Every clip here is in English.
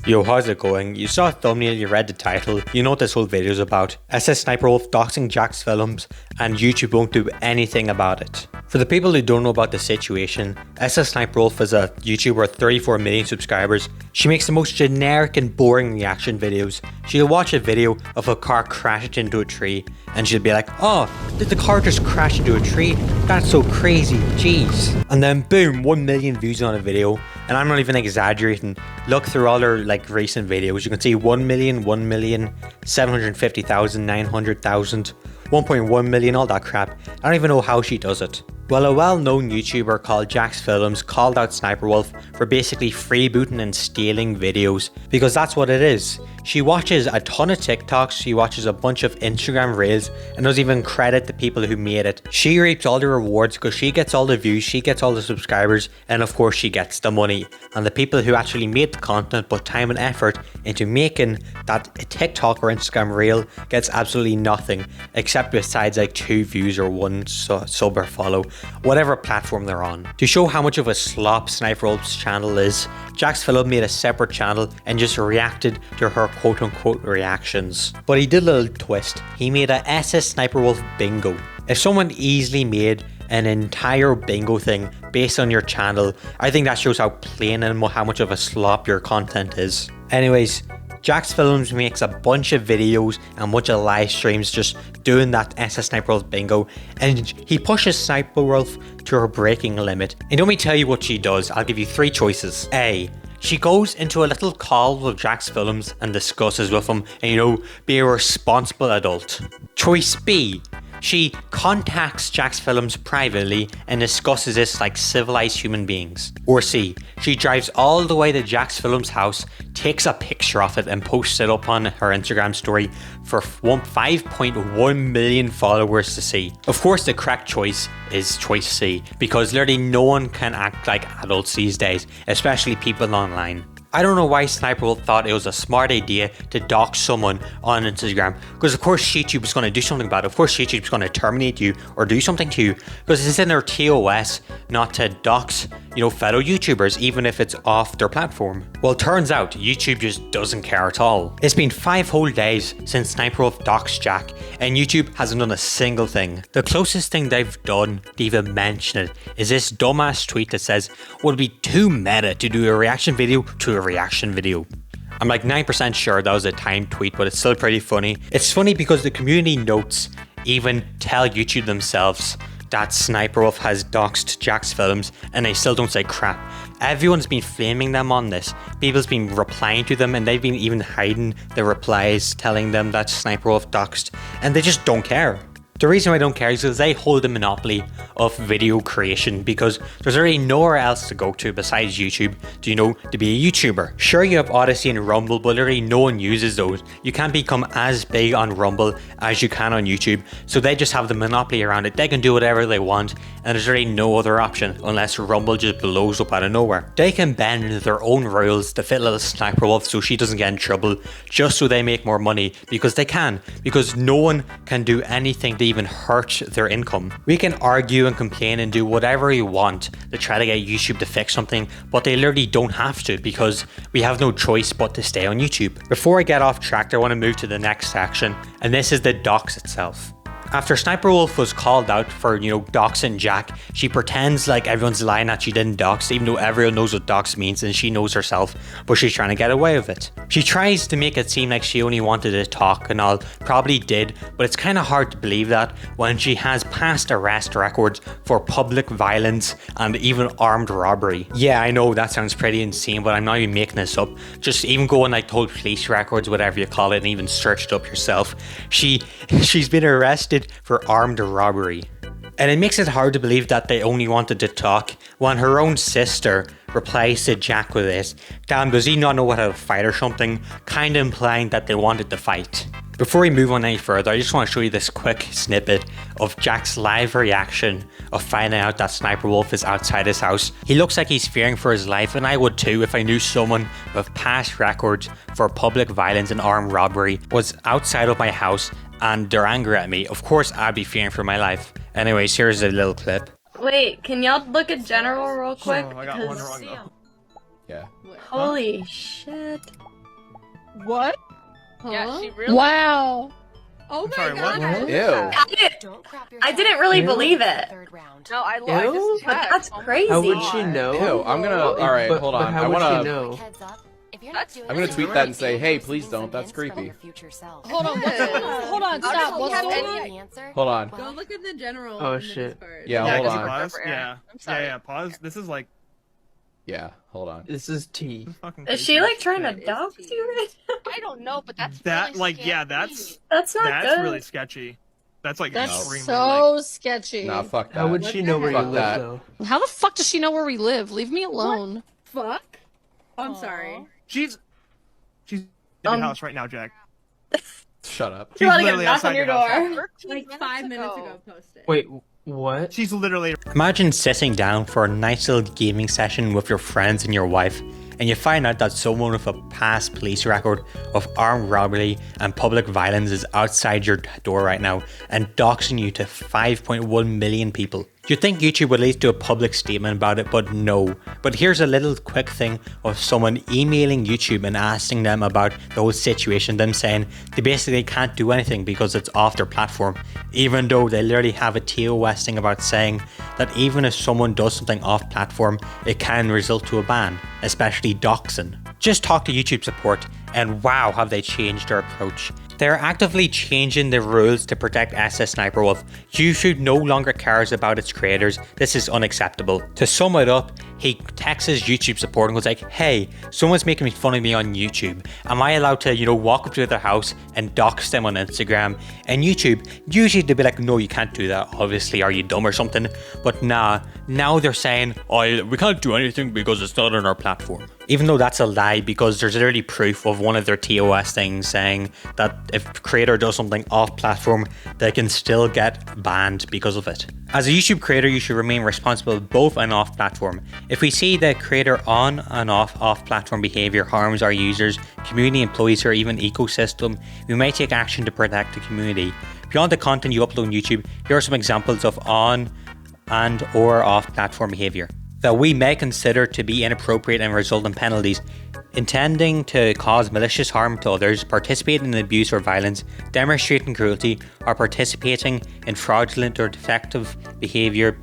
Yo, how's it going? You saw a thumbnail, you read the title, you know what this whole video is about. SSSniperwolf doxing Jack's films, and YouTube won't do anything about it. For the people who don't know about the situation, SSSniperwolf is a YouTuber with 34 million subscribers. She makes the most generic and boring reaction videos. She'll watch a video of a car crashing into a tree, and she'll be like, oh, did the car just crash into a tree? That's so crazy, jeez. And then boom, 1 million views on a video, and I'm not even exaggerating. Look through all her recent videos, you can see 1 million, 1 million, 750,000, 900,000, 1.1 million, all that crap. I don't even know how she does it. Well, a well-known YouTuber called Jack's Films called out Sniperwolf for basically freebooting and stealing videos, because that's what it is. She watches a ton of TikToks, she watches a bunch of Instagram Reels, and doesn't even credit the people who made it. She reaps all the rewards because she gets all the views, she gets all the subscribers, and of course she gets the money. And the people who actually made the content put time and effort into making that TikTok or Instagram Reel gets absolutely nothing, except besides like 2 views or 1 sub or follow, whatever platform they're on. To show how much of a slop Sniperwolf's channel is, Jack's Film made a separate channel and just reacted to her quote-unquote reactions. But he did a little twist. He made a SSSniperwolf bingo. If someone easily made an entire bingo thing based on your channel, I think that shows how plain and how much of a slop your content is. Anyways, Jack's Films makes a bunch of videos and a bunch of live streams just doing that SSSniperwolf bingo, and he pushes Sniperwolf to her breaking limit. And let me tell you what she does. I'll give you 3 choices. A, she goes into a little call with Jack's Films and discusses with him and, be a responsible adult. Choice B, she contacts Jack's Films privately and discusses this like civilized human beings. Or C, she drives all the way to Jack's Films house, takes a picture of it and posts it up on her Instagram story for 5.1 million followers to see. Of course the correct choice is choice C, because literally no one can act like adults these days, especially people online. I don't know why Sniperwolf thought it was a smart idea to dox someone on Instagram, because of course YouTube is going to do something about it. Of course YouTube is going to terminate you or do something to you, because it's in their TOS not to dox, fellow YouTubers, even if it's off their platform. Well, turns out YouTube just doesn't care at all. It's been 5 whole days since Sniperwolf doxed Jack, and YouTube hasn't done a single thing. The closest thing they've done to even mention it is this dumbass tweet that says, would it be too meta to do a reaction video to a reaction video? I'm like 9% sure that was a timed tweet, but it's still pretty funny. It's funny because the community notes even tell YouTube themselves that Sniperwolf has doxed Jack's Films, and they still don't say crap. Everyone's been flaming them on this. People's been replying to them, and they've been even hiding the replies telling them that Sniperwolf doxed, and they just don't care. The reason I don't care is because they hold the monopoly of video creation, because there's already nowhere else to go to besides YouTube to be a YouTuber. Sure, you have Odyssey and Rumble, but literally no one uses those. You can't become as big on Rumble as you can on YouTube, so they just have the monopoly around it. They can do whatever they want, and there's really no other option unless Rumble just blows up out of nowhere. They can bend their own rules to fit little Sniperwolf so she doesn't get in trouble, just so they make more money, because they can, because no one can do anything to even hurt their income. We can argue and complain and do whatever we want to try to get YouTube to fix something, but they literally don't have to, because we have no choice but to stay on YouTube. Before I get off track, I want to move to the next section, and this is the dox itself. After Sniperwolf was called out for, doxing Jack, she pretends like everyone's lying that she didn't dox, even though everyone knows what dox means and she knows herself, but she's trying to get away with it. She tries to make it seem like she only wanted to talk and all, probably did, but it's kind of hard to believe that when she has past arrest records for public violence and even armed robbery. Yeah, I know that sounds pretty insane, but I'm not even making this up. Just even go and hold police records, whatever you call it, and even search it up yourself. She's been arrested for armed robbery. And it makes it hard to believe that they only wanted to talk when her own sister replies to Jack with this, damn, does he not know how to fight or something, kind of implying that they wanted to fight. Before we move on any further, I just want to show you this quick snippet of Jack's live reaction of finding out that Sniperwolf is outside his house. He looks like he's fearing for his life, and I would too if I knew someone with past records for public violence and armed robbery was outside of my house and they're angry at me. Of course I'd be fearing for my life. Anyways, here's a little clip. Wait, can y'all look at general real quick? I got one wrong though. Yeah. Holy shit. What? Yeah, she really. Wow. Oh my sorry, god. what? Ew. I didn't really believe it. No, I Ew? just But checked. that's Oh my crazy. How would God. she know? Ew, I'm gonna. Alright, hold on. How I would wanna. she know? I'm gonna tweet that and say, hey, please don't. That's creepy. Hold on. Hold on. Stop. What's going on? Hold on. Go look at the general. Oh, in the shit. Discord. Yeah, Yeah, hold can you on. pause? Forever. Yeah. I'm sorry. Yeah, pause. This is like Yeah, hold on. This is tea. fucking Is crazy. she like trying to That is dox tea. you right now? I don't know, but that's that really like yeah, scary. That's not that's good. really sketchy. That's like That's extremely so sketchy. Nah, fuck that. How would she know where you Fuck live, that. though? How the fuck does she know where we live? Leave me alone. Fuck. I'm sorry. she's in the house right now, Jack. Shut up. You She's wanna get a literally knock outside on your your house. door? 13 Like 5 minutes ago posted. Wait, what? She's literally Imagine sitting down for a nice little gaming session with your friends and your wife, and you find out that someone with a past police record of armed robbery and public violence is outside your door right now and doxing you to 5.1 million people. You'd think YouTube would at least do a public statement about it, but no. But here's a little quick thing of someone emailing YouTube and asking them about the whole situation, them saying they basically can't do anything because it's off their platform, even though they literally have a TOS thing about saying that even if someone does something off platform, it can result to a ban, especially doxing. Just talk to YouTube support and wow, have they changed their approach. They're actively changing the rules to protect SSSniperwolf. YouTube no longer cares about its creators. This is unacceptable. To sum it up, he texts YouTube support and goes like, hey, someone's making fun of me on YouTube. Am I allowed to, walk up to their house and dox them on Instagram? And YouTube, usually they'd be like, no, you can't do that. Obviously, are you dumb or something? But nah, now they're saying, oh, we can't do anything because it's not on our platform. Even though that's a lie, because there's literally proof of one of their TOS things saying that if a creator does something off platform, they can still get banned because of it. As a YouTube creator, you should remain responsible both and off platform. If we see the creator on and off platform behavior harms our users, community, employees, or even ecosystem, we may take action to protect the community. Beyond the content you upload on YouTube, here are some examples of on and or off platform behavior that we may consider to be inappropriate and result in penalties: intending to cause malicious harm to others, participating in abuse or violence, demonstrating cruelty, or participating in fraudulent or defective behavior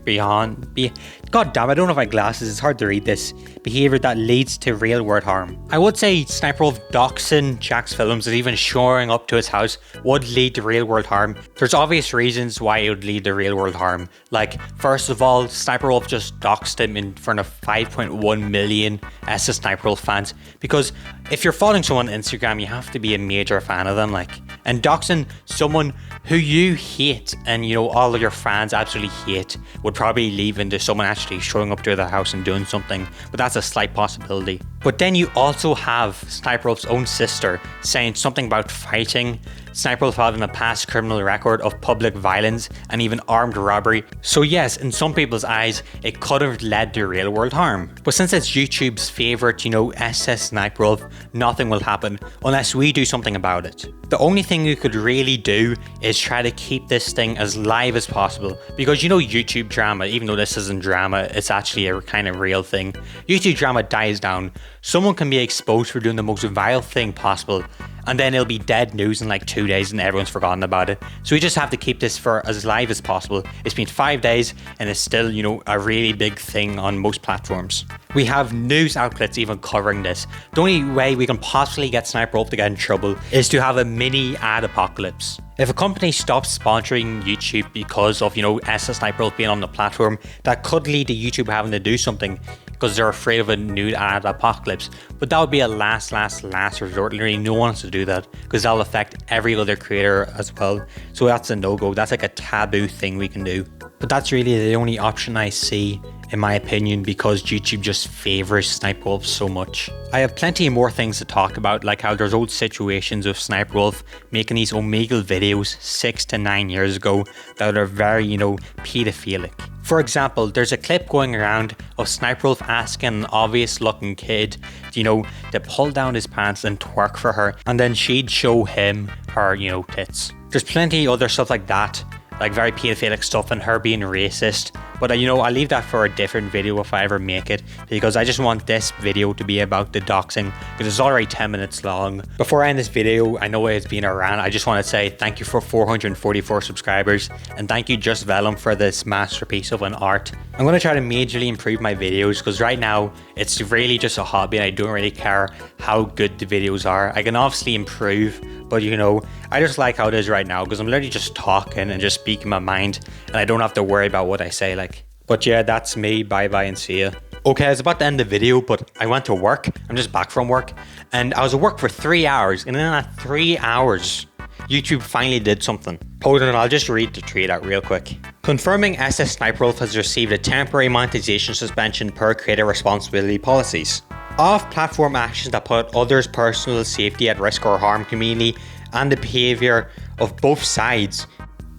God damn, I don't have my glasses, it's hard to read this. Behavior that leads to real world harm. I would say Sniperwolf doxing Jack's films and even showing up to his house would lead to real world harm. There's obvious reasons why it would lead to real world harm. Like, first of all, Sniperwolf just doxed him in front of 5.1 million SSSniperwolf fans. Because if you're following someone on Instagram, you have to be a major fan of them, like. And doxing someone who you hate and all of your fans absolutely hate would probably lead into someone actually showing up to their house and doing something, but that's a slight possibility. But then you also have Sniperwolf's own sister saying something about fighting, Sniperwolf having a past criminal record of public violence and even armed robbery. So yes, in some people's eyes, it could have led to real world harm. But since it's YouTube's favourite, SSSniperwolf, nothing will happen unless we do something about it. The only thing we could really do is try to keep this thing as live as possible, because YouTube drama, even though this isn't drama, it's actually a kind of real thing. YouTube drama dies down. Someone can be exposed for doing the most vile thing possible, and then it'll be dead news in like 2 days and everyone's forgotten about it. So we just have to keep this for as live as possible. It's been 5 days and it's still, a really big thing on most platforms. We have news outlets even covering this. The only way we can possibly get Sniperwolf to get in trouble is to have a mini ad apocalypse. If a company stops sponsoring YouTube because of, SSSniperwolf being on the platform, that could lead to YouTube having to do something because they're afraid of a new ad apocalypse. But that would be a last resort. Literally no one wants to do that because that'll affect every other creator as well. So that's a no-go. That's like a taboo thing we can do. But that's really the only option I see, in my opinion, because YouTube just favours Sniperwolf so much. I have plenty more things to talk about, like how there's old situations of Sniperwolf making these Omegle videos 6 to 9 years ago that are very, paedophilic. For example, there's a clip going around of Sniperwolf asking an obvious looking kid, to pull down his pants and twerk for her, and then she'd show him her, tits. There's plenty other stuff like that, like very paedophilic stuff and her being racist, But you know, I'll leave that for a different video if I ever make it, because I just want this video to be about the doxing, because it's already 10 minutes long. Before I end this video, I know it's been a rant. I just want to say thank you for 444 subscribers, and thank you Just Vellum for this masterpiece of an art. I'm going to try to majorly improve my videos, because right now it's really just a hobby and I don't really care how good the videos are. I can obviously improve, but you know, I just like how it is right now, because I'm literally just talking and just speaking my mind, and I don't have to worry about what I say, like. But yeah, that's me. Bye bye and see ya. Okay, I was about to end the video, but I went to work. I'm just back from work, and I was at work for 3 hours, and then at 3 hours, YouTube finally did something. Hold on, I'll just read the tweet out real quick. Confirming SSSniperwolf has received a temporary monetization suspension per creator responsibility policies. Off-platform actions that put others' personal safety at risk or harm community and the behaviour of both sides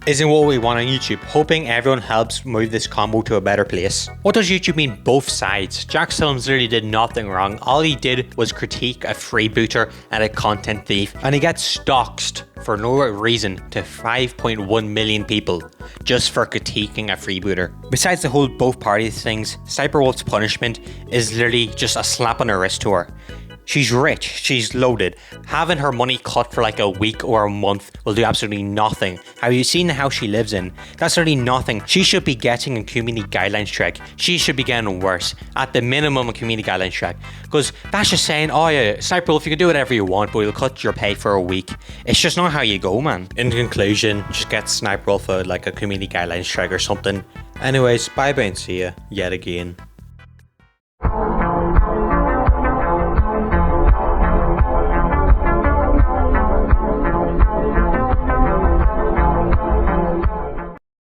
isn't what we want on YouTube. Hoping everyone helps move this combo to a better place. What does YouTube mean, both sides? Jaxfilms literally did nothing wrong. All he did was critique a freebooter and a content thief, and he gets doxed for no reason to 5.1 million people just for critiquing a freebooter. Besides the whole both parties things, Sniperwolf's punishment is literally just a slap on the wrist to her. She's rich, she's loaded. Having her money cut for like a week or a month will do absolutely nothing. Have you seen the house she lives in? That's really nothing. She should be getting a community guidelines check. She should be getting worse. At the minimum, a community guidelines check. Because that's just saying, oh yeah, Sniperwolf, you can do whatever you want, but we'll cut your pay for a week. It's just not how you go, man. In conclusion, just get Sniperwolf like a community guidelines check or something. Anyways, bye bye and see ya yet again.